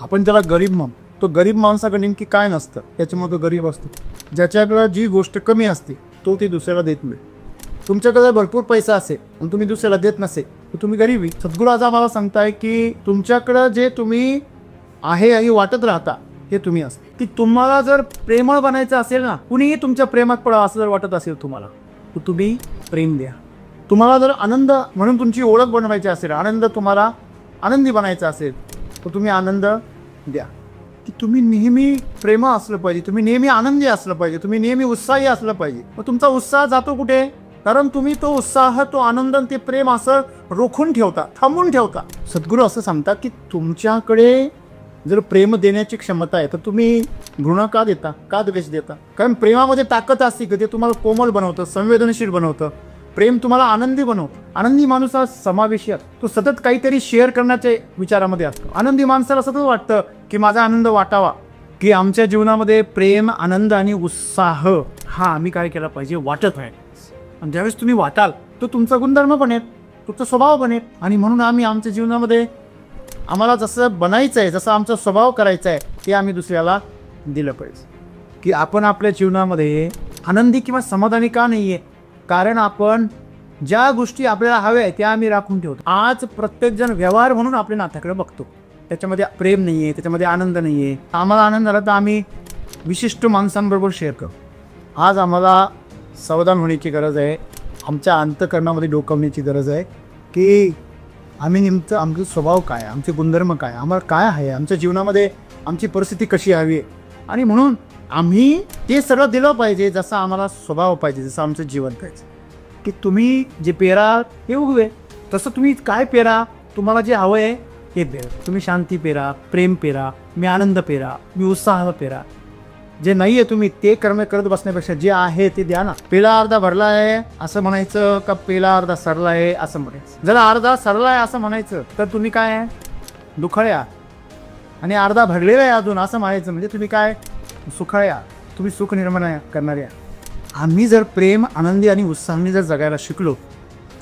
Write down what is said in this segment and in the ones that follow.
आपण त्याला गरीब म्हणतो. तो गरीब माणसाकडे नेमकी काय नसतं, त्याच्यामुळे तो गरीब असतो. ज्याच्याकडे जी गोष्ट कमी असते तो ती दुसऱ्याला देत नाही. तुमच्याकडे भरपूर पैसा असेल आणि तुम्ही दुसऱ्याला देत नसेल तर तुम्ही गरीबी. सद्गुरू आज आम्हाला सांगताय की तुमच्याकडं जे तुम्ही आहे आणि वाटत राहता हे तुम्ही असते. की तुम्हाला जर प्रेमळ बनायचं असेल ना, कुणीही तुमच्या प्रेमात पडा असं जर वाटत असेल तुम्हाला, तर तुम्ही प्रेम द्या. तुम्हाला जर आनंद म्हणून तुमची ओळख बनवायची असेल, आनंद तुम्हाला आनंदी बनायचा असेल तर तुम्ही आनंद द्या. की तुम्ही नेहमी प्रेम असलं पाहिजे, तुम्ही नेहमी आनंदी असलं पाहिजे, तुम्ही नेहमी उत्साही असलं पाहिजे. मग तुमचा उत्साह जातो कुठे? कारण तुम्ही तो उत्साह, तो आनंद, ते प्रेम असं रोखून ठेवता, थांबून ठेवता. सद्गुरू असं सांगतात की तुमच्याकडे जर प्रेम देण्याची क्षमता आहे तर तुम्ही घृणा का देता, का द्वेष देता? कारण प्रेमामध्ये ताकद असते की ते तुम्हाला कोमल बनवतं, संवेदनशील बनवतं. प्रेम तुम्हाला आनंदी बनवतं. आनंदी माणूस हा समावेशी असतो. तो सतत काहीतरी शेअर करण्याच्या विचारामध्ये असतो. आनंदी माणसाला सतत वाटतं की माझा आनंद वाटावा. की आमच्या जीवनामध्ये प्रेम, आनंद आणि उत्साह हा आम्ही काय केला पाहिजे, वाटत आहे. आणि ज्यावेळेस तुम्ही वाटाल तो तुमचा गुणधर्म बनेल, तुमचा स्वभाव बनेल. आणि म्हणून आम्ही आमच्या जीवनामध्ये आम्हाला जसं बनायचं आहे, जसं आमचा स्वभाव करायचा आहे ते आम्ही दुसऱ्याला दिलं पाहिजे. की आपण आपल्या जीवनामध्ये आनंदी किंवा समाधानी का नाही आहे? कारण आपण ज्या गोष्टी आपल्याला हव्या आहेत त्या आम्ही राखून ठेवतो. आज प्रत्येकजण व्यवहार म्हणून आपल्या नात्याकडे बघतो, त्याच्यामध्ये प्रेम नाही आहे, त्याच्यामध्ये आनंद नाही आहे. आम्हाला आनंद झाला तर आम्ही विशिष्ट माणसांबरोबर शेअर करू. आज आम्हाला सावधान होण्याची गरज आहे. आमच्या अंतःकरणामध्ये डोकावण्याची गरज आहे की आम्ही नेमकं आमचा स्वभाव काय, आमचे गुणधर्म काय, आम्हाला काय आहे, आमच्या जीवनामध्ये आमची परिस्थिती कशी हवी आहे. आणि म्हणून आम्ही ते सगळं दिलं पाहिजे जसं आम्हाला स्वभाव पाहिजे, जसं आमचं जीवन पाहिजे. की तुम्ही जे पेरा हे उगवे, तसं तुम्ही काय पेरा, तुम्हाला जे हवं आहे हे पेरा. तुम्ही शांती पेरा, प्रेम पेरा, मी आनंद पेरा, मी उत्साह पेरा. जे नाही आहे तुम्ही ते कर्म करत बसण्यापेक्षा जे आहे ते द्या ना. पेला अर्धा भरला आहे असं म्हणायचं का पेला अर्धा सरला आहे असं म्हणायचं? जर अर्धा सरला आहे असं म्हणायचं तर तुम्ही काय आहे, दुखळ्या. आणि अर्धा भरलेला आहे अजून असं म्हणायचं म्हणजे तुम्ही काय, सुखाळ्या. तुम्ही सुख निर्माण करणाऱ्या. आम्ही जर प्रेम, आनंदी आणि उत्साहाने जर जगायला शिकलो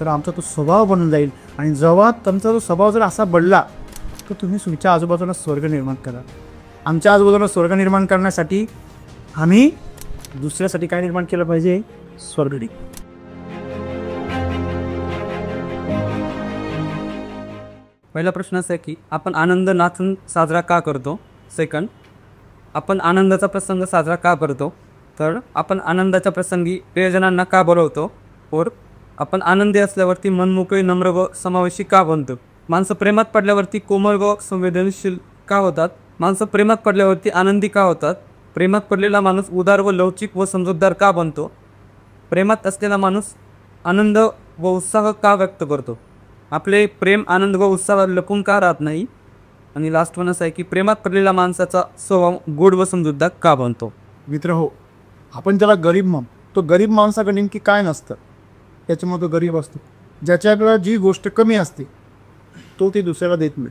तर आमचा तो स्वभाव बनून जाईल. आणि जेव्हा तुमचा तो स्वभाव जर असा बनला तर तुम्ही तुमच्या आजूबाजूला स्वर्ग निर्माण करा. आमच्या आजूबाजूला स्वर्ग निर्माण करण्यासाठी आम्ही दुसऱ्यासाठी काय निर्माण केलं पाहिजे, स्वर्ग. पहिला प्रश्न असा आहे की आपण आनंद नाचून साजरा का करतो. सेकंड, आपण आनंदाचा प्रसंग साजरा का करतो. थर्ड, आपण आनंदाच्या प्रसंगी प्रियजनांना का बोलवतो. फोर्थ, आपण आनंदी असल्यावरती मनमोकळे, नम्र व समावेशी का बनतो. माणसं प्रेमात पडल्यावरती कोमल व संवेदनशील का होतात. माणसं प्रेमात पडल्यावरती आनंदी का होतात. प्रेमात पडलेला माणूस उदार व लवचिक व समजूतदार का बनतो. प्रेमात असलेला माणूस आनंद व उत्साह का व्यक्त करतो. आपले प्रेम, आनंद व उत्साह लपून का राहत नाही. आणि लास्ट वन असं आहे की प्रेमात पडलेला माणसाचा स्वभाव गोड व समजूतदार का बनतो. मित्र हो, आपण त्याला गरीब म्हणतो. तो गरीब माणसाकडे नेमकी काय नसतं, त्याच्यामुळे तो गरीब असतो. ज्याच्याकडे जी गोष्ट कमी असते तो ती दुसऱ्याला देत नाही.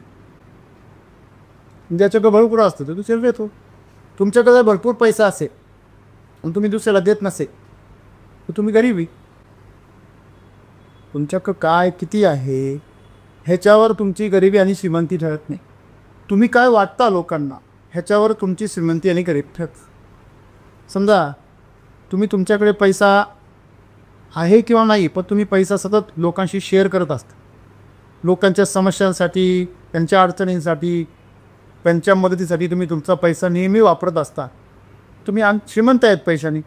ज्याच्याकडे भरपूर असतं तो दुसऱ्याला देतो. तुमच्याकडे भरपूर पैसा असेल आणि तुम्ही दुसऱ्याला देत नसेल तर तुम्ही गरीबी. तुमच्याकडं काय किती आहे ह्याच्यावर तुमची गरिबी आणि श्रीमंती ठरत नाही. तुम्ही काय वाटता लोकांना ह्याच्यावर तुमची श्रीमंती आणि गरिबी ठरत. समजा तुम्ही तुमच्याकडे पैसा आहे किंवा नाही, पण तुम्ही पैसा सतत लोकांशी शेअर करत असता. लोकांच्या समस्यांसाठी, त्यांच्या अडचणींसाठी, त्यांच्या मदतीसाठी तुम्ही तुमचा पैसा नेहमी वापरत असता. तुम्ही श्रीमंत आहेत पैशाने.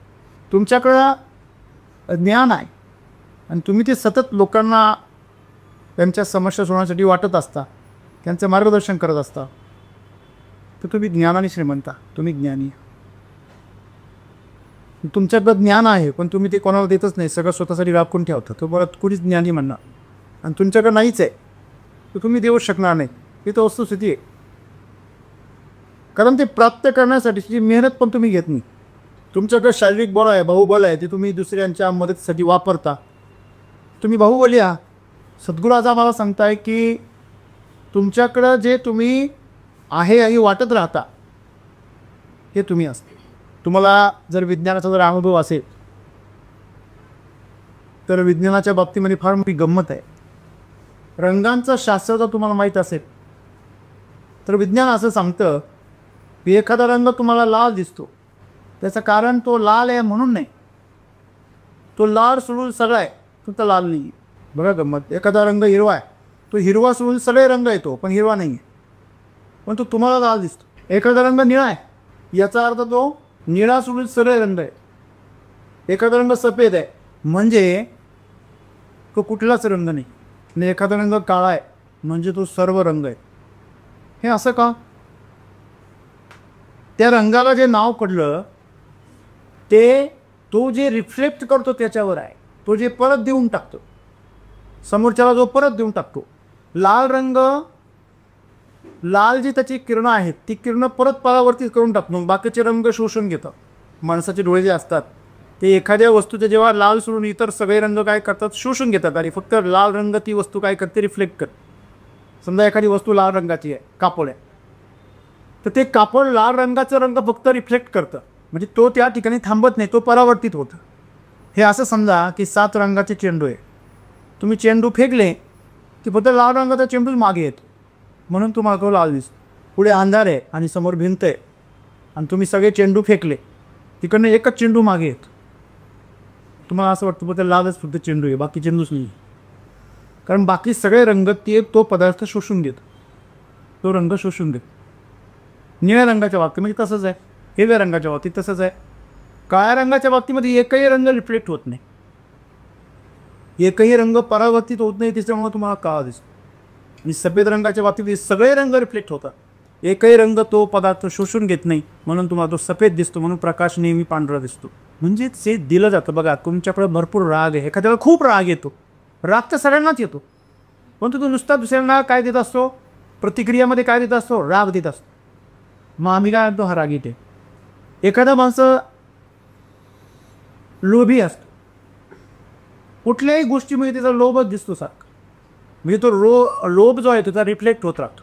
तुमच्याकडं ज्ञान आहे आणि तुम्ही ते सतत लोकांना त्यांच्या समस्या सोडवण्यासाठी वाटत असता, त्यांचं मार्गदर्शन करत असता. तर तुम्ही ज्ञानाने श्रीमंत, तुम्ही ज्ञानी. तुमच्याकडं ज्ञान आहे पण तुम्ही ते कोणाला देतच नाही, सगळं स्वतःसाठी राखून ठेवता. तो बरं कुणीच ज्ञानी म्हणणार. आणि तुमच्याकडं नाहीच आहे तर तुम्ही देऊच शकणार नाही. ही तर वस्तुस्थिती आहे. कारण ते प्राप्त करण्यासाठीची मेहनत पण तुम्ही घेत नाही. तुमच्याकडे शारीरिक बळ आहे, बाहुबल आहे, ते तुम्ही दुसऱ्यांच्या मदतीसाठी वापरता. तुम्ही बाहुबली आहात. सद्गुरू आज आम्हाला सांगताय की तुमच्याकडं जे तुम्ही आहे आणि वाटत राहता हे तुम्ही असते. तुम्हाला जर विज्ञानाचा जर अनुभव असेल तर विज्ञानाच्या बाबतीमध्ये फार मोठी गंमत आहे. रंगांचं शास्त्र जर तुम्हाला माहीत असेल तर विज्ञान असं सांगतं की एखादा रंग तुम्हाला लाल दिसतो, त्याचं कारण तो लाल आहे म्हणून नाही, तो लाल सोडून सगळा आहे, फक्त लाल नाही आहे. बघा गंमत, एखादा रंग हिरवा आहे, तो हिरवा सोडून सगळे रंग येतो पण हिरवा नाही आहे, पण तो तुम्हाला लाल दिसतो. एखादा रंग निळा आहे, याचा अर्थ तो निळा सोडून सगळे रंग आहे. एखादा रंग सफेद आहे म्हणजे तो कुठलाच रंग नाही, आणि एखादा रंग काळा आहे म्हणजे तो सर्व रंग आहे. हे असं का? त्या रंगाला जे नाव पडलं ते तो जे रिफ्लेक्ट करतो त्याच्यावर आहे, तो जे परत देऊन टाकतो समोरच्याला, जो परत देऊन टाकतो. लाल रंग, लाल जी त्याची किरणं आहेत ती किरणं परत परावर्तित करून टाकतो, बाकीचे रंग शोषून घेतात. माणसाचे डोळे जे असतात ते एखाद्या वस्तूचे जेव्हा लाल सोडून इतर सगळे रंग काय करतात, शोषून घेतात, आणि फक्त लाल रंग ती वस्तू काय करते, रिफ्लेक्ट करते. समजा एखादी वस्तू लाल रंगाची आहे, कापड आहे, तर ते कापड लाल रंगाचं रंग फक्त रिफ्लेक्ट करतं, म्हणजे तो त्या ठिकाणी थांबत नाही, तो परावर्तित होतं. हे असं समजा की 7 रंगाचे चेंडू आहे, तुम्ही चेंडू फेकले की फक्त लाल रंगाचा चेंडूच मागे येतो, म्हणून तुम्हाला तो लाल दिसतो. पुढे अंधार आहे आणि समोर भिंत आहे आणि तुम्ही सगळे चेंडू फेकले, तिकडनं एकच चेंडू मागे येतो, तुम्हाला असं वाटतं फक्त लालच फक्त चेंडू आहे, बाकी चेंडूच नाही, कारण बाकी सगळे रंग तो पदार्थ शोषून घेतो, तो रंग शोषून घेतो. निळ्या रंगाच्या बाबतीमध्ये तसंच आहे, हिरव्या रंगाच्या बाबतीत तसंच आहे, काळ्या रंगाच्या बाबतीमध्ये एकही रंग रिफ्लेक्ट होत नाही, एकही रंग परावर्तित होत नाही, त्याच्यामुळे तुम्हाला काळा दिसतो. आणि सफेद रंगाच्या बाबतीत सगळे रंग रिफ्लेक्ट होतात, एकही रंग तो पदार्थ शोषून घेत नाही, म्हणून तुम्हाला तो सफेद दिसतो, म्हणून प्रकाश नेहमी पांढरा दिसतो. म्हणजे ते दिलं जातं. बघा, तुमच्याकडे भरपूर राग आहे, एखाद्याला खूप राग येतो, राग तर सगळ्यांनाच येतो, परंतु तो नुसता दुसऱ्यांना काय देत असतो, प्रतिक्रियामध्ये काय देत असतो, राग देत असतो. मग आम्ही काय म्हणतो, हा राग येते. एखादा माणसं लोभी असतो, कुठल्याही गोष्टीमध्ये त्याचा लोभच दिसतो सारखा, म्हणजे तो लोभ जो आहे त्याचा रिफ्लेक्ट होत राहतो,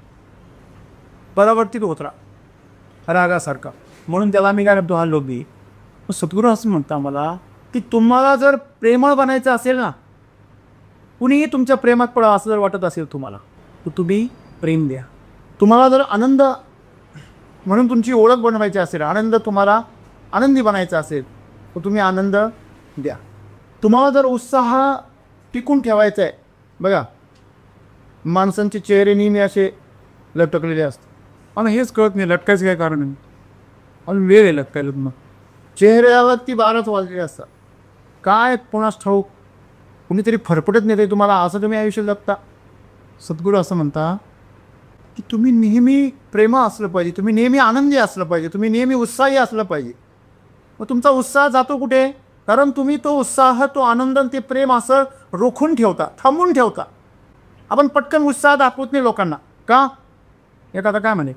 परावर्तित होत राहतो रागासारखा, म्हणून त्याला आम्ही काय करतो, हा लोभी. मग सद्गुरू असं म्हणता मला की तुम्हाला जर प्रेमळ बनायचं असेल ना, कुणीही तुमच्या प्रेमात पडा असं जर वाटत असेल तुम्हाला, तर तुम्ही प्रेम द्या. तुम्हाला जर आनंद म्हणून तुमची ओळख बनवायची असेल, आनंद तुम्हाला आनंदी बनायचा असेल, तर तुम्ही आनंद द्या. तुम्हाला जर उत्साह टिकून ठेवायचा आहे, बघा माणसांचे चेहरे नेहमी असे लटकलेले असतात, मला हेच कळत नाही लटकायचं काय कारण आहे, आणि वेळ आहे लटकायला. मग चेहऱ्यावरती 12च वाजलेले असतात, काय कोणास ठाऊक, कुणीतरी फरफटत नाही ते तुम्हाला, असं तुम्ही आयुष्य जगता. सद्गुरू असं म्हणता की तुम्ही नेहमी प्रेम असलं पाहिजे, तुम्ही नेहमी आनंदी असलं पाहिजे, तुम्ही नेहमी उत्साही असलं पाहिजे. मग तुमचा उत्साह जातो कुठे, कारण तुम्ही तो उत्साह, तो आनंद, ते प्रेम असं रोखून ठेवता, थांबून ठेवता. आपण पटकन उत्साह दाखवत नाही लोकांना का, एखादा काय म्हणे,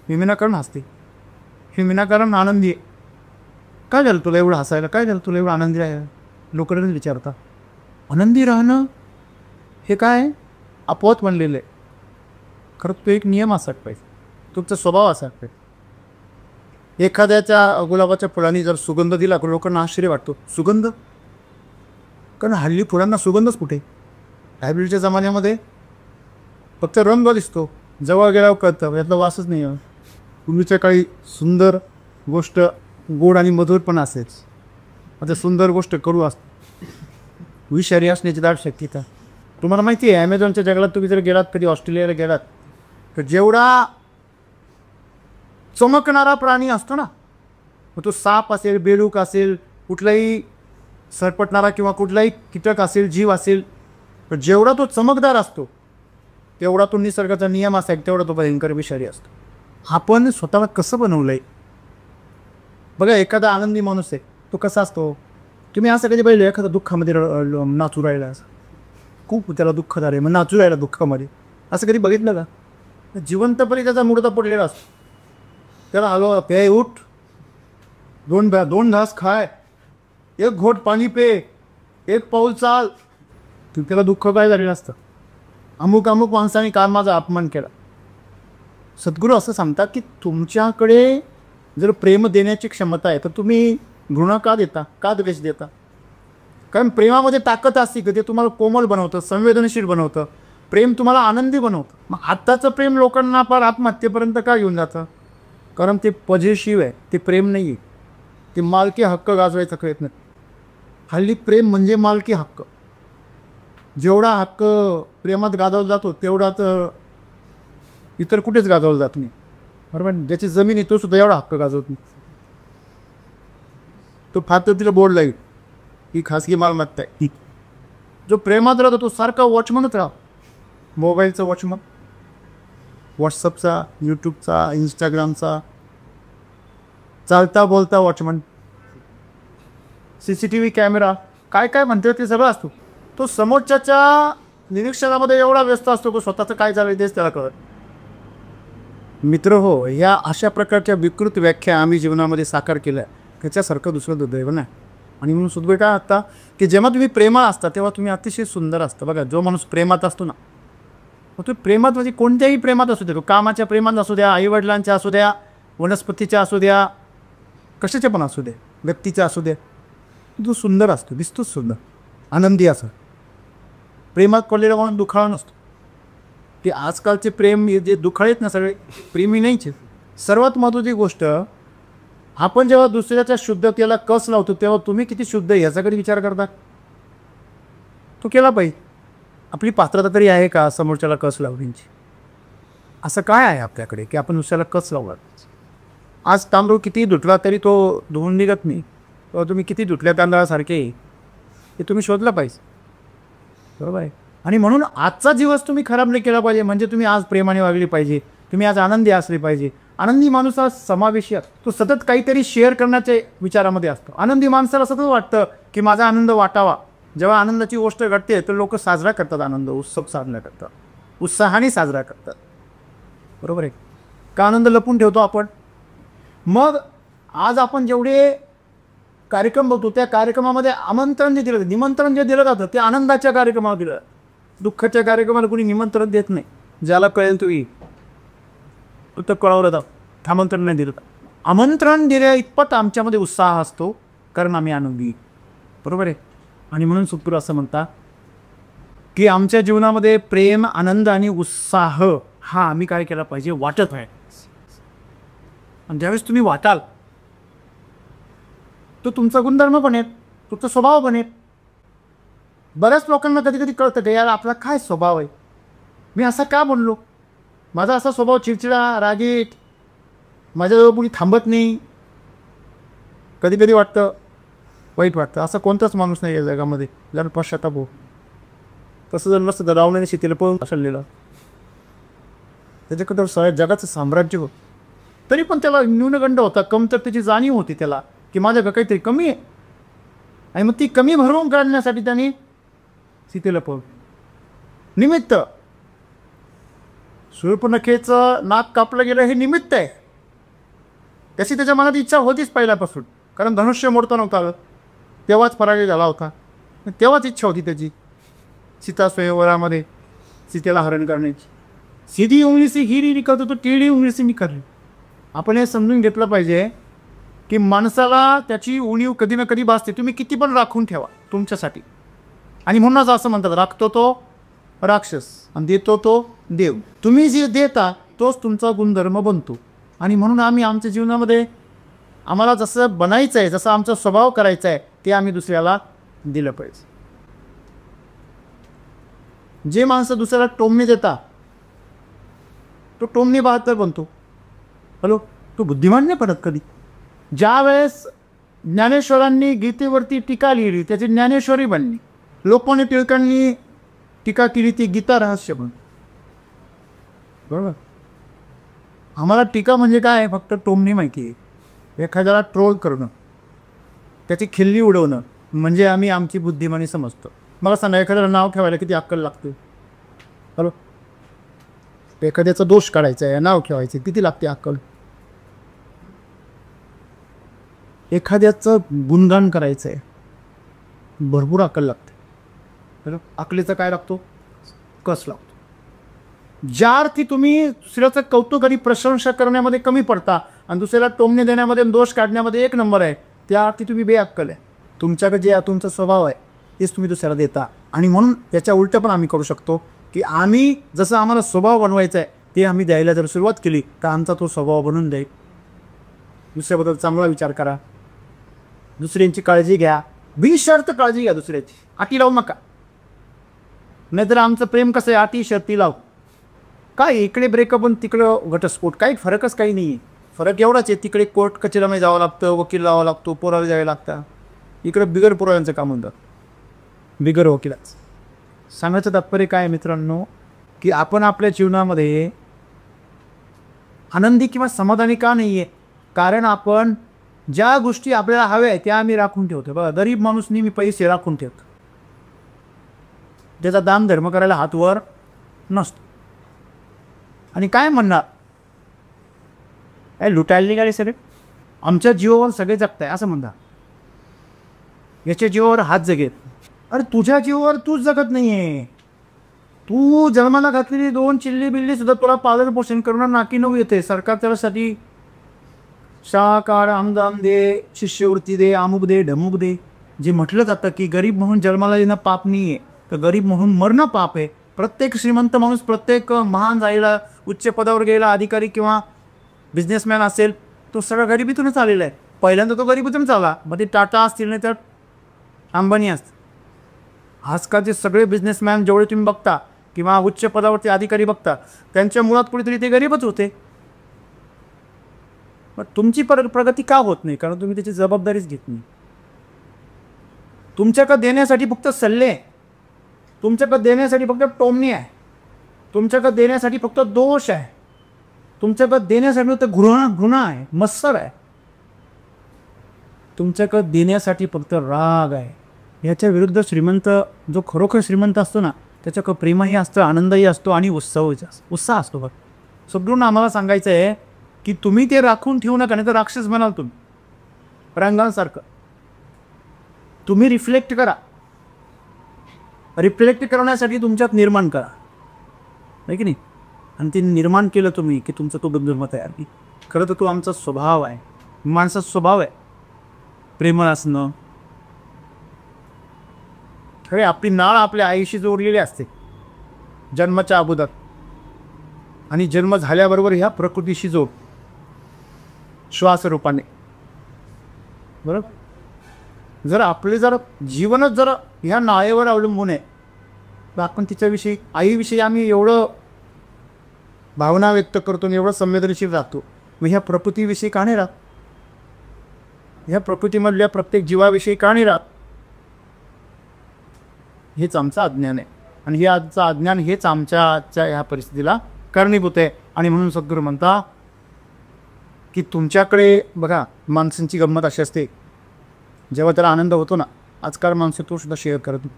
हे विनाकारण हसते, हे विनाकारण आनंदी आहे, काय झालं तुला एवढं हसायला, काय झालं तुला एवढं आनंदी राहायला, लोकांना विचारता. आनंदी राहणं हे काय अपवाद बनलेलं आहे, खरं तो एक नियम असायला पाहिजे, तुमचा स्वभाव असायला पाहिजे. एखाद्याच्या गुलाबाच्या फुलांनी जर सुगंध दिला तर लोकांना आश्चर्य वाटतो, सुगंध, कारण हल्ली फुलांना सुगंधच कुठे, हायब्रिडच्या जमान्यामध्ये फक्त रंग दिसतो, जवळ गेल्यावर कळतं यातला वासच नाही. पूर्वीच्या काळी सुंदर गोष्ट गोड आणि मधुर पण असेच, आता सुंदर गोष्ट कडू असते, विषारी असण्याची दाट शक्यता. तुम्हाला माहिती आहे ॲमेझॉनच्या जंगलात तुम्ही जर गेलात, कधी ऑस्ट्रेलियाला गेलात, तर जेवढा चमकणारा प्राणी असतो ना, मग तो साप असेल, बेडूक असेल, कुठलाही सरपटणारा किंवा कुठलाही कीटक असेल, जीव असेल, तर जेवढा तो चमकदार असतो तेवढा तो निसर्गाचा नियम असा आहे, तेवढा तो भयंकर विषारी असतो. आपण स्वतःला कसं बनवलं आहे बघा. एखादा आनंदी माणूस आहे तो कसा असतो, तुम्ही असं कधी पाहिलं एखादा दुःखामध्ये नाचू राहिला, असं खूप त्याला दुःख झालं आहे मग नाचू राहिला दुःखामध्ये, असं कधी बघितलं का? जिवंतपणे त्याचा मुडदा पडलेला असतो, त्याला हलवा, पे उठ, दोन घास खाय, एक घोट पाणी पे, एक पाऊल चाल, त्याला दुःख काय झालेलं असतं, अमुक माणसाने काल माझा अपमान केला. सद्गुरू असं सांगतात की तुमच्याकडे जर प्रेम देण्याची क्षमता आहे तर तुम्ही घृणा का देता, का द्वेष देता? कारण प्रेमामध्ये ताकद असते की ते तुम्हाला कोमल बनवतं, संवेदनशील बनवतं, प्रेम तुम्हाला आनंदी बनवतं. मग आत्ताचं प्रेम लोकांना फार आत्महत्येपर्यंत का घेऊन जातं? कारण ते पॉझिटिव्ह आहे, ते प्रेम नाही आहे. ते मालकी हक्क गाजवायचा प्रयत्न. हल्ली प्रेम म्हणजे मालकी हक्क. जेवढा हक्क प्रेमात गाजवला जातो तेवढा तर इतर कुठेच गाजवला जात नाही. बरोबर. ज्याची जमीन आहे तो सुद्धा एवढा हक्क गाजवत नाही. तो फार तर तिला बोर्ड लागेल ही खासगी मालमत्ता आहे. जो प्रेमात राहतो तो सारखा वॉचमनच राहा. मोबाईलचा वॉचमन, व्हॉट्सअपचा, यूट्यूबचा, इंस्टाग्रामचा चालता बोलता वॉचमन, CCTV कॅमेरा, काय काय म्हणते ते सगळं असतो. तो समोरच्याच्या निरीक्षणामध्ये एवढा व्यस्त असतो की स्वतःचं काय झालं तेच त्याला कळत. मित्र हो, या अशा प्रकारच्या विकृत व्याख्या आम्ही जीवनामध्ये साकार केल्या त्याच्यासारखं दुसरं दुर्दैव नाही. आणि म्हणून सुद्धा काय आता की जेव्हा तुम्ही प्रेमात असता तेव्हा तुम्ही अतिशय सुंदर असता. बघा, जो माणूस प्रेमात असतो ना, मग तो प्रेमात म्हणजे कोणत्याही प्रेमात असू द्या, तो कामाच्या प्रेमात असू द्या, आईवडिलांच्या असू द्या, वनस्पतीच्या असू द्या, कशाच्या पण असू द्या, व्यक्तीच्या असू द्या, तो सुंदर असतो, दिसतोच सुंदर, आनंदी असं. प्रेमात पडलेला म्हणून दुखाळा नसतो. ते आजकालचे प्रेम जे दुखाळेत ना सगळे प्रेमी नाहीच. सर्वात महत्त्वाची गोष्ट, आपण जेव्हा दुसऱ्याच्या शुद्धतेला कस लावतो तेव्हा तुम्ही किती शुद्ध आहे याचा कधी विचार करता? तो केला पाहिजे. आपली पात्रता तरी आहे का समोरच्याला कस लावण्याची? असं काय आहे आपल्याकडे की आपण दुसऱ्याला कस लावणार? आज तांदूळ किती धुतला तरी तो धुवून निघत नाही, तेव्हा तुम्ही किती धुतल्या तांदळासारखे हे तुम्ही शोधलं पाहिजे. बरोबर आहे. आणि म्हणून आजचा दिवस तुम्ही खराब नाही केला पाहिजे. म्हणजे तुम्ही आज प्रेमाने वागली पाहिजे, तुम्ही आज आनंदी असले पाहिजे. आनंदी माणूस हा समावेशी असतो. तो सतत काहीतरी शेअर करण्याच्या विचारामध्ये असतो. आनंदी माणसाला सतत वाटतं की माझा आनंद वाटावा. जेव्हा आनंदाची गोष्ट घडते तर लोक साजरा करतात, आनंद उत्सव साजरा करतात, उत्साहाने साजरा करतात. बरोबर आहे का? आनंद लपून ठेवतो आपण. मग आज आपण जेवढे कार्यक्रम बघतो त्या कार्यक्रमामध्ये आमंत्रण जे दिलं, निमंत्रण जे दिलं जातं ते आनंदाच्या कार्यक्रमाला दिलं. दुःखाच्या कार्यक्रमाला कोणी निमंत्रण देत नाही. ज्याला कळेल तो येईल, तर कळवलं जातं, आमंत्रण नाही दिलं. आमंत्रण दिल्या इतपत आमच्यामध्ये उत्साह असतो कारण आम्ही आनंदी. बरोबर आहे. आणि म्हणून सुखपूर असं म्हणतात की आमच्या जीवनामध्ये प्रेम, आनंद आणि उत्साह हा आम्ही काय केला पाहिजे? वाटत आहे. आणि ज्यावेळेस तुम्ही वाटाल तो तुमचा गुणधर्म बनेल, तुमचा स्वभाव बनेल. बऱ्याच लोकांना कधी कधी कळतं की यार आपला काय स्वभाव आहे, मी असा का बोललो, माझा असा स्वभाव चिडचिडा, रागीट, माझ्याजवळ कुणी थांबत नाही. कधी कधी वाटतं, वाईट वाटतं. असं कोणताच माणूस नाही या जगामध्ये ज्याला पश्चाताप हो. तसं जर नसतं तर रावणाने सीतेला पळून आसळलेलं, त्याच्याकडं सगळ्या जगाचं साम्राज्य होतं. तरी पण त्याला न्यूनगंड होता, कमतरतेची जाणीव होती त्याला की माझ्याकडे काहीतरी कमी आहे. आणि मग ती कमी भरवून काढण्यासाठी त्यांनी सीतेला पळून. निमित्त शूर्पणखेचं नाक कापलं गेलं हे निमित्त आहे. त्याची त्याच्या मनात इच्छा होतीच पहिल्यापासून, कारण धनुष्य मोडता नव्हता आलं तेव्हाच पराजय झाला होता. तेव्हाच इच्छा होती त्याची सीता स्वयंवरामध्ये सीतेला हरण करण्याची. सीधी उंगलीसी ही निकलतो तो टेढ़ी उंगलीसी निकलली. आपण हे समजून घेतलं पाहिजे की माणसाला त्याची उणीव कधी ना कधी भासते. तुम्ही किती पण राखून ठेवा तुमच्यासाठी. आणि म्हणूनच असं म्हणतात, राखतो तो राक्षस आणि देतो तो देव. तुम्ही जे देता तोच तुमचा गुणधर्म बनतो. आणि म्हणून आम्ही आमच्या जीवनामध्ये आम्हाला जसं बनायचं आहे, जसं आमचा स्वभाव करायचा आहे ते आम्ही दुसऱ्याला दिलं पाहिजे. जे माणसं दुसऱ्याला टोमणे देता तो टोमणे बहात्तर बनतो. हॅलो, तो बुद्धिमान नाही पडत कधी. ज्या वेळेस ज्ञानेश्वरांनी गीतेवरती टीका लिहिली त्याची ज्ञानेश्वरी बनली. लोकमान्य टिळकांनी टीका केली ती गीता रहस्य बन. बरोबर. आम्हाला टीका म्हणजे काय, फक्त टोमणी माहिती आहे. एखाद्याला ट्रोल करणं, त्याची खिल्ली उडवणं म्हणजे आम्ही आमची बुद्धिमानी समजतो. मला सांगा, एखाद्याला नाव ठेवायला किती अक्कल लागते? हॅलो, एखाद्याचा दोष काढायचा आहे, नाव ठेवायचं किती लागते अक्कल? एखाद्याचं गुणगान करायचं आहे, भरपूर अक्कल लागते. अकलेचा काय लागतो? कस लागतो. ज्या अर्थी तुम्ही दुसऱ्याचं कौतुक आणि प्रशंसा करण्यामध्ये कमी पडता आणि दुसऱ्याला टोमणे देण्यामध्ये, दोष काढण्यामध्ये एक नंबर आहे, त्या अर्थी तुम्ही बेअक्कल आहे. तुमच्याकडे जे तुमचा स्वभाव आहे तेच तुम्ही दुसऱ्याला देता. आणि म्हणून याच्या उलटं पण आम्ही करू शकतो की आम्ही जसं आम्हाला स्वभाव बनवायचा आहे ते आम्ही द्यायला जर सुरुवात केली तर आमचा तो स्वभाव बनून जाईल. दुसऱ्याबद्दल चांगला विचार करा, दुसऱ्यांची काळजी घ्या, बिनशर्त काळजी घ्या दुसऱ्याची, अटी लावू नका. नाहीतर आमचं प्रेम कसं आहे, अटी शर्ती लाव. काय इकडे ब्रेकअप आणि तिकडं घटस्फोट, काही फरकच काही नाही आहे. फरक एवढाच आहे, तिकडे कोर्ट कचेरीमध्ये जावं लागतं, वकील लावावं लागतो, पुरावे द्यावे लागतात. इकडं बिगर पुराव्यांचं काम होतं, बिगर वकिलाच. सांगायचं तात्पर्य काय मित्रांनो, की आपण आपल्या जीवनामध्ये आनंदी किंवा समाधानी का नाही आहे? कारण आपण ज्या गोष्टी आपल्याला हव्या आहेत त्या आम्ही राखून ठेवतो. बघा, गरीब माणूस नेहमी पैसे राखून ठेवतो, त्याचा दान धर्म करायला हात वर नसतो. आणि काय म्हणणार, लुटायला निघाले सगळे, आमच्या जीवावर सगळे जगताय असं म्हणतात. याच्या जीवावर हात जगेत. अरे तुझ्या जीवावर तूच जगत नाही आहे. तू जन्माला घातलेली 2 चिल्ली बिल्ली सुद्धा तुला पालन पोषण करून नाकी नऊ येते. सरकार त्यासाठी शाळा काढ, आमदाम दे, शिष्यवृत्ती दे, अमुक दे, ढमुक दे. जे म्हटलं जातं की गरीब म्हणून जन्माला येणं पाप नाही आहे, तर गरीब म्हणून मरणं पाप आहे. प्रत्येक श्रीमंत माणूस, प्रत्येक महान जायला, उच्च पदावर गेला अधिकारी किंवा बिझनेसमॅन असेल, तो सगळा गरिबीतूनच आलेला आहे. पहिल्यांदा तो गरिबीतूनच आला, मग ते टाटा असतील नाही तर अंबानी असतील. आजकालचे सगळे बिझनेसमॅन जेवढे तुम्ही बघता किंवा उच्च पदावरती अधिकारी बघता, त्यांच्या मुळात कुठेतरी ते गरीबच होते. पण तुमची प्रगती का होत नाही? कारण तुम्ही त्याची जबाबदारीच घेत नाही. तुमच्याकडे देण्यासाठी फक्त सल्ले, तुमच्याकडे देण्यासाठी फक्त टोमणी आहे, तुमच्याकडे देण्यासाठी फक्त दोष आहे, तुमच्याकडे देण्यासाठी फक्त घृणा आहे, मत्सर आहे, तुमच्याकडे देण्यासाठी फक्त राग आहे. याच्या विरुद्ध श्रीमंत, जो खरोखर श्रीमंत असतो ना, त्याच्याकडे प्रेमही असतं, आनंदही असतो आणि उत्साह असतो. बघ, सगळं आम्हाला सांगायचं आहे की तुम्ही ते राखून ठेवू नका, नाही तर राक्षस बनाल तुम्ही. प्रांगांसारखं तुम्ही रिफ्लेक्ट करा. रिफ्लेक्ट करण्यासाठी तुमच्यात निर्माण करा, आहे की नाही? आणि ते निर्माण केलं तुम्ही की तुमचा तो गुणधर्म तयार की. खरं तर तो आमचा स्वभाव आहे, माणसाचा स्वभाव आहे प्रेमळ असणं. खरे आपली नाळ आपल्या आईशी जोडलेली असते जन्माच्या अगोदर, आणि जन्म झाल्याबरोबर ह्या प्रकृतीशी जोड, श्वास रूपाने. बरोबर, जर आपले जर जीवनच जर ह्या नाळेवर अवलंबून आहे, तर आपण तिच्याविषयी, आईविषयी आम्ही एवढं भावना व्यक्त करतो आणि एवढं संवेदनशील राहतो, मग ह्या प्रकृतीविषयी का नाही राहत? ह्या प्रकृतीमधल्या प्रत्येक जीवाविषयी का नाही राहत? हेच आमचं अज्ञान आहे. आणि हे आजचं अज्ञान हेच आमच्या ह्या परिस्थितीला कारणीभूत आहे. आणि म्हणून सद्गुरू म्हणता की तुमच्याकडे बघा, माणसांची गंमत अशी असते, जेव्हा त्याला आनंद होतो ना, आजकाल माणसं तो सुद्धा शेअर करत नाही.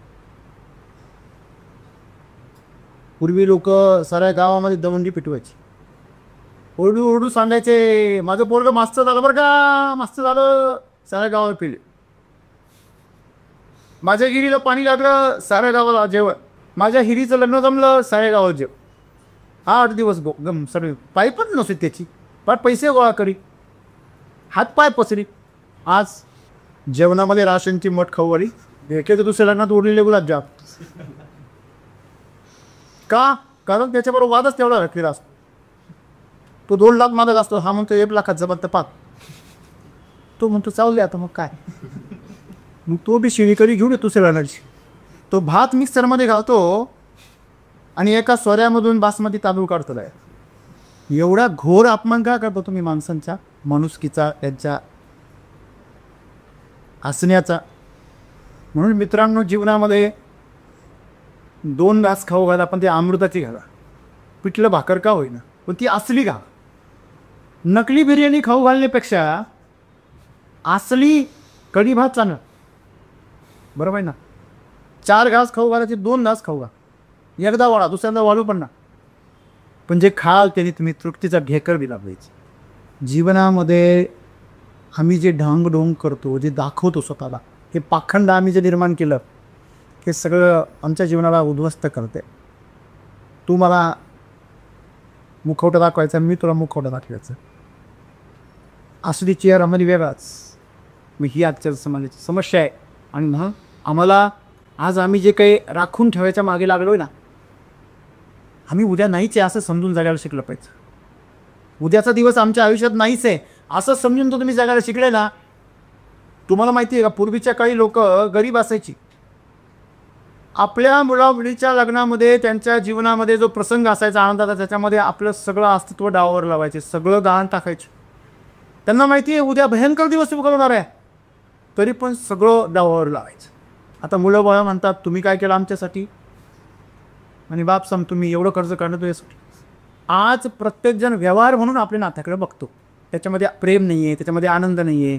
पूर्वी लोक साऱ्या गावामध्ये दवंडी पिटवायची, ओरडू ओरडू सांगायचे, माझं पोरगं मस्त झालं बरं का, मस्त झालं, साऱ्या गावाला पिले. माझ्या हिरीला पाणी लागलं, साऱ्या गावाला जेवण. माझ्या हिरीचं लग्न जमलं, साऱ्या गावाला जेवण. 8 दिवस गम सर्व. पाय पण नसे त्याची, पण पैसे गोळा करी, हातपाय पसरी. आज जेवणामध्ये राशनची मठ खाऊ आली, एके तर दुसऱ्या लग्नात उरलेले गुलाबजाम. का? कारण त्याच्याबरोबर वादच तेवढा रखलेला असतो. तो 2 लाख मागत असतो, हा म्हणतो 1 लाखात जबत पाक. तो म्हणतो चावले आता मग काय. मग तो बी शिणीकरी घेऊन येतो सेलानाची, तो भात मिक्सरमध्ये घालतो आणि एका सोऱ्यामधून बासमती तांदूळ काढतो. एवढा घोर अपमान का करतो तुम्ही माणसांच्या, माणुसकीचा, त्यांच्या हसण्याचा? म्हणून मित्रांनो, जीवनामध्ये 2 घास खाऊ घाला, पण ते अमृताची घाला. पिठलं भाकर का होईना, पण ती असली घा. नकली बिर्याणी खाऊ घालण्यापेक्षा असली कढी भात चांगला. बरोबर आहे ना? 4 घास खाऊ घालायचे, 2 घास खाऊ घा, एकदा वाढा, दुसऱ्यांदा वाढू पण ना. पण जे खाल त्याने तुम्ही तृप्तीचा ढेकर दिला पाहिजे. जीवनामध्ये आम्ही जे ढोंग करतो, जे दाखवतो स्वतःला, हे पाखंड आम्ही जे निर्माण केलं, हे सगळं आमच्या जीवनाला उद्ध्वस्त करते. तू मला मुखवटा दाखवायचा, मी तुला मुखवटा दाखवायचं, असली चेअर आम्हाला वेगळाच. मग ही आजच्या समाजाची समस्या आहे. आणि म्हणून आम्हाला आज आम्ही जे काही राखून ठेवायच्या मागे लागलो आहे ना, आम्ही उद्या नाहीच आहे असं समजून जगायला शिकलं पाहिजे. उद्याचा दिवस आमच्या आयुष्यात नाहीच आहे असं समजून तो तुम्ही जगायला शिकले ना. तुम्हाला माहिती आहे का, पूर्वीच्या काही लोक गरीब असायची. आपल्या मुलामुलीच्या लग्नामध्ये त्यांच्या जीवनामध्ये जो प्रसंग असायचा आनंदाचा, त्याच्यामध्ये आपलं सगळं अस्तित्व डावावर लावायचे, सगळं दान टाकायचे. त्यांना माहिती आहे उद्या भयंकर दिवस होणार आहे, तरी पण सगळं डावावर लावायचं. आता मुलं बाळा म्हणतात तुम्ही काय केलं आमच्यासाठी, आणि बाप सांग तुम्ही एवढं कर्ज काढणं तुझ्यासाठी. आज प्रत्येकजण व्यवहार म्हणून आपल्या नात्याकडे बघतो, त्याच्यामध्ये प्रेम नाही आहे, त्याच्यामध्ये आनंद नाही आहे.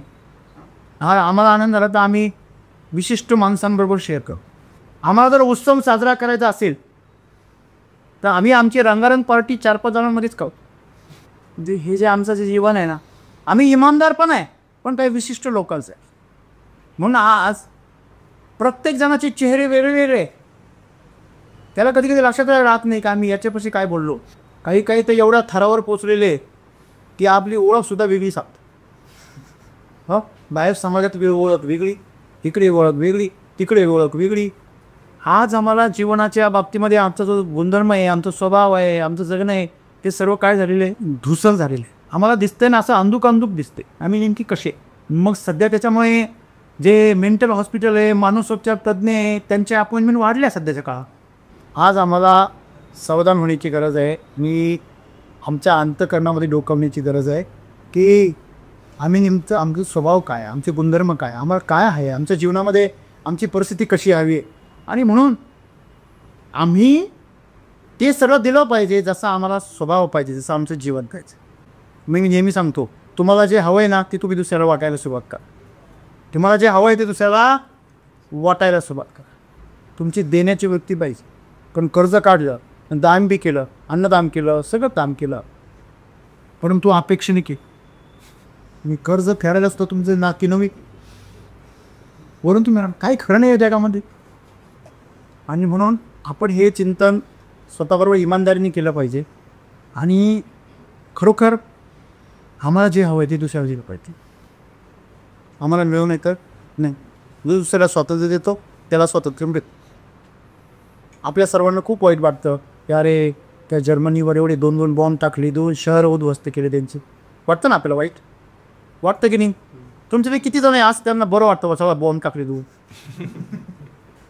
हा आम्हाला आनंद झाला तर आम्ही विशिष्ट माणसांबरोबर शेअर करू. आम्हाला जर उत्सव साजरा करायचा असेल तर आम्ही आमची रंगारंग पार्टी 4-5 जणांमध्येच खाऊ. म्हणजे हे जे आमचं जे जीवन आहे ना, आम्ही इमानदार पण आहे पण काही विशिष्ट लोकांचं आहे. म्हणून आज प्रत्येक जणाचे चेहरे वेगळे. त्याला कधी कधी लक्षात राहत नाही का आम्ही याच्यापाशी काय बोललो. काही काही तर एवढ्या थरावर पोचलेले की आपली ओळखसुद्धा वेगळी सांगतात. हो, बाहेर समाजात ओळख वेगळी, इकडे ओळख वेगळी, तिकडे ओळख वेगळी. आज आम्हाला जीवनाच्या बाबतीमध्ये आमचा जो गुणधर्म आहे, आमचा स्वभाव आहे, आमचं जगणं आहे, ते सर्व काय झालेलं आहे, धूसर झालेलं आहे. आम्हाला दिसतंय ना असं अंधुक दिसते आम्ही नेमकी कसे. मग सध्या त्याच्यामुळे जे मेंटल हॉस्पिटल आहे, मानसोपचार तज्ज्ञ आहे, त्यांच्या अपॉइंटमेंट वाढल्या सध्याच्या काळात. आज आम्हाला सावधान होण्याची गरज आहे. आमच्या अंतःकरणामध्ये डोकावण्याची गरज आहे की आम्ही नेमकं आमचा स्वभाव काय, आमचे गुणधर्म काय, आम्हाला काय आहे, आमच्या जीवनामध्ये आमची परिस्थिती कशी हवी आहे. आणि म्हणून आम्ही ते सगळं दिलं पाहिजे जसं आम्हाला स्वभाव पाहिजे, जसं आमचं जीवन पाहिजे. मी नेहमी सांगतो तुम्हाला जे हवं आहे ना ते तुम्ही दुसऱ्याला वाटायला सुरुवात करा. तुम्हाला जे हवं आहे ते दुसऱ्याला वाटायला सुरुवात करा. तुमची देण्याची वृत्ती पाहिजे. कारण कर्ज काढलं, दान बी केलं, अन्नदान केलं, सगळं काम केलं, परंतु अपेक्षेने केलं. मी कर्ज फेडायला असतो तुमचं नाती नवी वरून तुम्ही काही खरं नाही आहे जगामध्ये. आणि म्हणून आपण हे चिंतन स्वतःबरोबर इमानदारीने केलं पाहिजे. आणि खरोखर आम्हाला जे हवं आहे ते दुसऱ्याला दिलं पाहिजे. आम्हाला मिळू नाही तर नाही. जो दुसऱ्याला स्वातंत्र्य देतो त्याला स्वातंत्र्य मिळतं. आपल्या सर्वांना खूप वाईट वाटतं की अरे त्या जर्मनीवर एवढे 2 बॉम्ब टाकले, 2 शहर उद्ध्वस्त केले त्यांचे. वाटतं ना आपल्याला वाईट वाटतं की नाही. तुमच्यापैकी किती जण आहे आज त्यांना बरं वाटतं सगळा बॉम्ब टाकले 2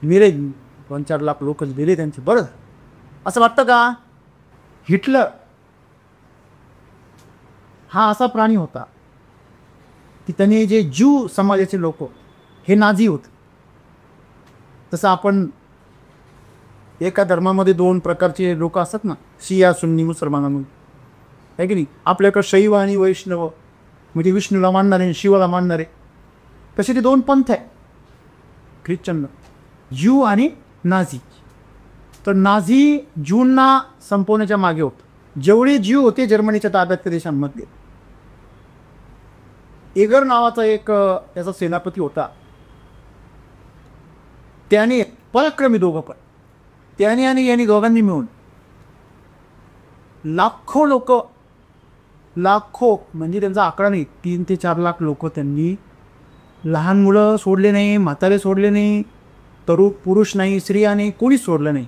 मिरे 2-4 लाख लोक दिले त्यांचे, बरं असं वाटतं का. हिटलर हा असा प्राणी होता की त्याने जे ज्यू समाजाचे लोक हे नाझी होते. तसं आपण एका धर्मामध्ये 2 प्रकारचे लोक असतात ना, शिया सुन्नी मुसलमानांमध्ये, आहे की नाही. आपल्याकडं शैव आणि वैष्णव म्हणजे विष्णूला मानणारे शिवाला मानणारे, तसे ते 2 पंथ आहे ख्रिश्चन, ज्यू आणि नाझी. तर नाझी ज्यूंना संपवण्याच्या मागे होतं. जेवढे ज्यू होते जर्मनीच्या ताब्यातल्या देशांमध्ये, एगर नावाचा एक त्याचा सेनापती होता. त्याने पराक्रमी दोघं पण, त्याने आणि यांनी दोघांनी मिळून लाखो म्हणजे त्यांचा आकडा नाही, 3 ते 4 लाख लोक त्यांनी, लहान मुलं सोडले नाही, म्हातारे सोडले नाही, तरुण पुरुष नाही, स्त्रिया नाही, कोणीच सोडलं नाही.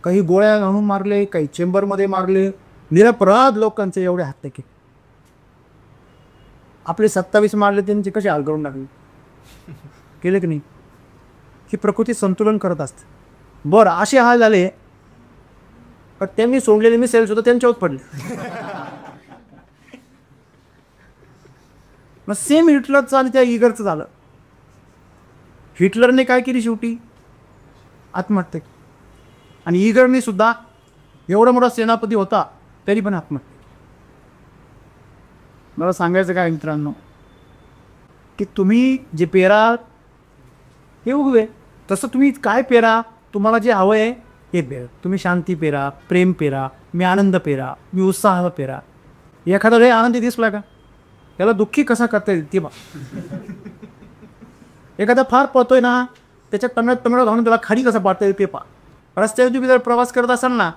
काही गोळ्या घालून मारले, काही चेंबरमध्ये मारले, निरपराध लोकांचे एवढे हत्या केले. आपले 27 मारले त्यांचे कसे हाल करून टाकले, केले की नाही. ही प्रकृती संतुलन करत असते. बरं असे हाल झाले पण त्यांनी सोडलेले मिसाईल सुद्धा त्यांच्यावर पडले. मग सेम हिटलरचं आणि त्या इगरचं झालं. हिटलरने काय केली शेवटी, आत्महत्या केली. आणि इगरने सुद्धा एवढा मोठा सेनापती होता तरी पण आत्महत्या. मला सांगायचं काय मित्रांनो, की तुम्ही जे पेरा हे उगवे. तसं तुम्ही काय पेरा, तुम्हाला जे हवं आहे हे पेरा. तुम्ही शांती पेरा, प्रेम पेरा, मी आनंद पेरा, मी उत्साह पेरा. एखादा लय आनंदी दिसला का त्याला दुःखी कसा करता येईल ते बघ. एखादा फार पळतोय ना, त्याच्या टमॅट घालून त्याला खाली कसा पाडता येईल ते पहा. रस्त्यावर तुम्ही जर प्रवास करत असाल ना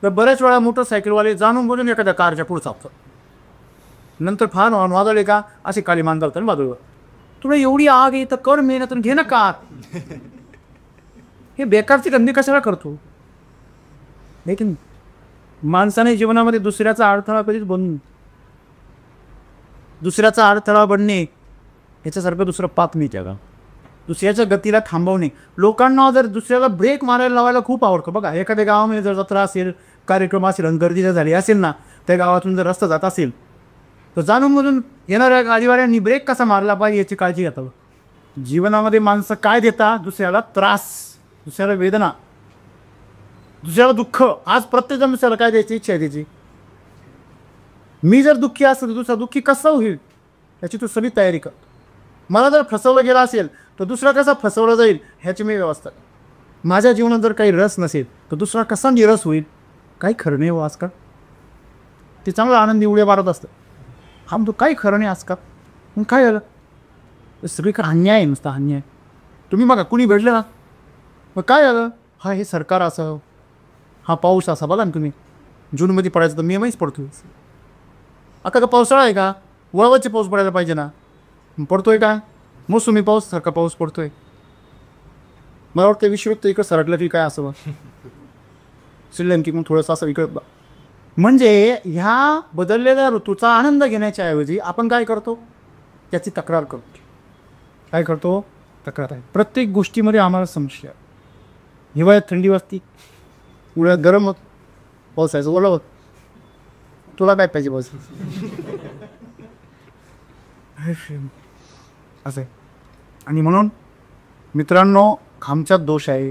तर बऱ्याच वेळा मोटरसायकलवाले जाणून बोलून एखाद्या कारच्या पुढे चापतात. नंतर फार वाजवले का असे काली मान घालतात बाजूवर. तुला एवढी आग आहे तर कर मेहनत घे ना कार. हे बेकारची धंदे कशाला करतो. हे की नाही? माणसाने जीवनामध्ये दुसऱ्याचा अडथळा कधीच दुसऱ्याचा अडथळा बनणे याच्यासारखं दुसरं पाप नाही जगा. दुसऱ्याच्या गतीला थांबवणे. लोकांना जर दुसऱ्याला ब्रेक मारायला लावायला खूप आवडतं. बघा, एखाद्या गावामध्ये जर जत्रा असेल, कार्यक्रम असेल आणि गर्दी जर झाली असेल ना, त्या गावातून जर रस्ता जात असेल तर जाणूनमधून येणाऱ्या गाडीवाल्यांनी ब्रेक कसा मारला पाहिजे याची काळजी घेतात. जीवनामध्ये माणसं काय देता? दुसऱ्याला त्रास, दुसऱ्याला वेदना, दुसऱ्याला दुःख. आज प्रत्येकजण दुसऱ्याला काय द्यायची इच्छा आहे त्याची. मी जर दुःखी असेल तर दुसरा दुःखी कसा होईल याची तू सगळी तयारी कर. मला जर फसवलं गेलं असेल तर दुसरा कसा फसवला जाईल ह्याची मी व्यवस्था. माझ्या जीवनात जर काही रस नसेल तर दुसरा कसा निरस होईल काही खरं नाही हो आजकाल. ते चांगलं आनंदी उड्या मारत असतं. हा म्हणतो काही खरं नाही आजकाल. मग काय झालं? सगळीकडे अन्याय आहे, नुसता अन्याय. तुम्ही बघा कुणी भेटलं ना मग काय झालं? हा हे सरकार असं, हा पाऊस असा. बघा ना तुम्ही, जूनमध्ये पडायचं तर मेमध्येच पडतो. आता का पावसाळा आहे का? वळवाचे पाऊस पडायला पाहिजे ना, पडतोय का? मोसमी पाऊस सारखा पाऊस पडतोय. मला वाटतं विश्वयुद्ध इकडं सरकलं की काय असं श्रीलंकेकडून थोडंसं असं इकडं. म्हणजे ह्या बदललेल्या ऋतूचा आनंद घेण्याच्या ऐवजी आपण काय करतो? त्याची तक्रार करतो. काय करतो? तक्रार आहे. प्रत्येक गोष्टीमध्ये आम्हाला समस्या. हिवाळ्यात थंडी वाजती, उन्हाळ्यात गरम होत, पावसाळ्याचं ओलं होत. तुला काय पाहिजे बस? असं आहे. आणि म्हणून मित्रांनो, आमच्यात दोष आहे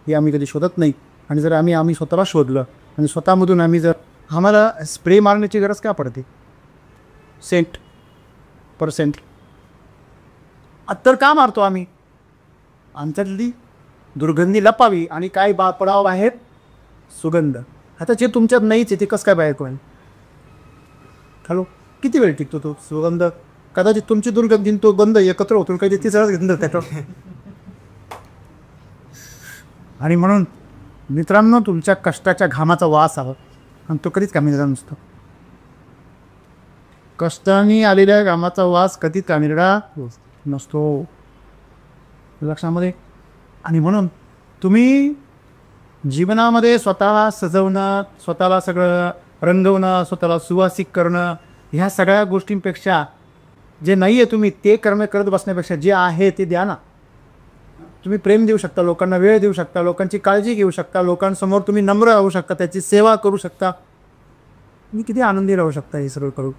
हे आम्ही कधी शोधत नाही. आणि जर आम्ही स्वतःला शोधलं आणि स्वतःमधून आम्ही जर, आम्हाला स्प्रे मारण्याची गरज का पडते? सेंट पर्सेंट अत्तर का मारतो आम्ही? आमच्यातली दुर्गंधी लपावी आणि काय पडावं बाहेर? सुगंध. आता जे तुमच्यात नाहीच आहे ते कसं काय बाहेर कळेल? हॅलो, किती वेळ टिकतो तो सुगंध? कदाचित तुमची दुर्गंधी तो गंध एकत्र होतो, काही तिसराच गंध त्याच्यावर. आणि म्हणून मित्रांनो, तुमच्या कष्टाच्या घामाचा वास हवा आणि तो कधीच कामी नसतो. कष्टाने आलेल्या घामाचा वास कधीच कामी नसतो, लक्षामध्ये. आणि म्हणून तुम्ही जीवनामध्ये स्वतःला सजवणं, स्वतःला सगळं रंगवणं, स्वतःला सुवासिक करणं, ह्या सगळ्या गोष्टींपेक्षा जे नाही आहे तुम्ही ते कर्म करत बसण्यापेक्षा जे आहे ते द्या ना. तुम्ही प्रेम देऊ शकता, लोकांना वेळ देऊ शकता, लोकांची काळजी घेऊ शकता, लोकांसमोर तुम्ही नम्र राहू शकता, त्याची सेवा करू शकता. तुम्ही किती आनंदी राहू शकता हे सर्व करू.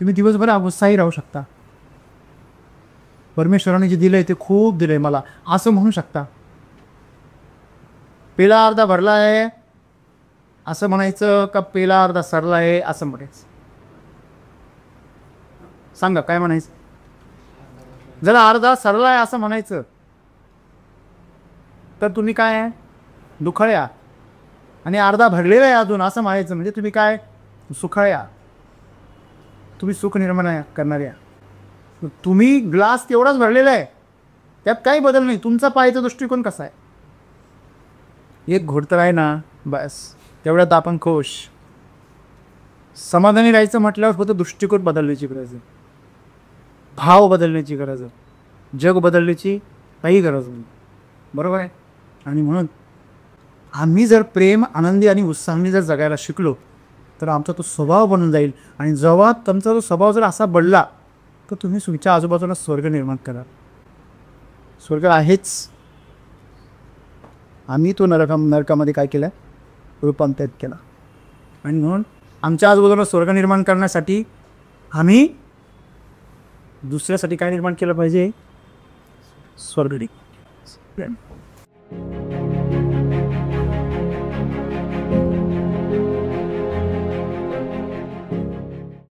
तुम्ही दिवसभर उत्साही राहू शकता. परमेश्वराने जे दिलं आहे ते खूप दिलं आहे मला असं म्हणू शकता. पेला अर्धा भरला आहे असं म्हणायचं का पेला अर्धा सरला आहे असं म्हणायचं? सांगा काय म्हणायचं? जरा अर्धा सरला आहे असं म्हणायचं तर तुम्ही काय आहे? दुखळ्या. आणि अर्धा भरलेला आहे अजून असं म्हणायचं म्हणजे तुम्ही काय? सुखळ्या. तुम्ही सुख निर्माण करणाऱ्या. तुम्ही ग्लास तेवढाच भरलेला आहे, त्यात काही बदल नाही. तुमचा पाहायचा दृष्टिकोन कसा आहे? एक घोडतर आहे ना, बस तेवढ्यात आपण खुश. समाधानी राहायचं म्हटल्यावर फक्त दृष्टिकोन बदलण्याची गरज आहे, भाव बदलण्याची गरज आहे, जग बदलण्याची काही गरज नाही. बरोबर आहे. आणि म्हणून आम्ही जर प्रेम, आनंदी आणि उत्साहाने जर जगायला शिकलो तर आमचा तो स्वभाव बनून जाईल. आणि जेव्हा तुमचा तो स्वभाव जर असा बनला तर तुम्ही तुमच्या आजूबाजूला स्वर्ग निर्माण करा. स्वर्ग आहेच. आम्ही तो नरकामध्ये काय केलं? रूपांतरित केला. आणि म्हणून आमच्या आजूबाजूला स्वर्ग निर्माण करण्यासाठी आम्ही दुसऱ्यासाठी काय निर्माण केलं पाहिजे? स्वर्ग.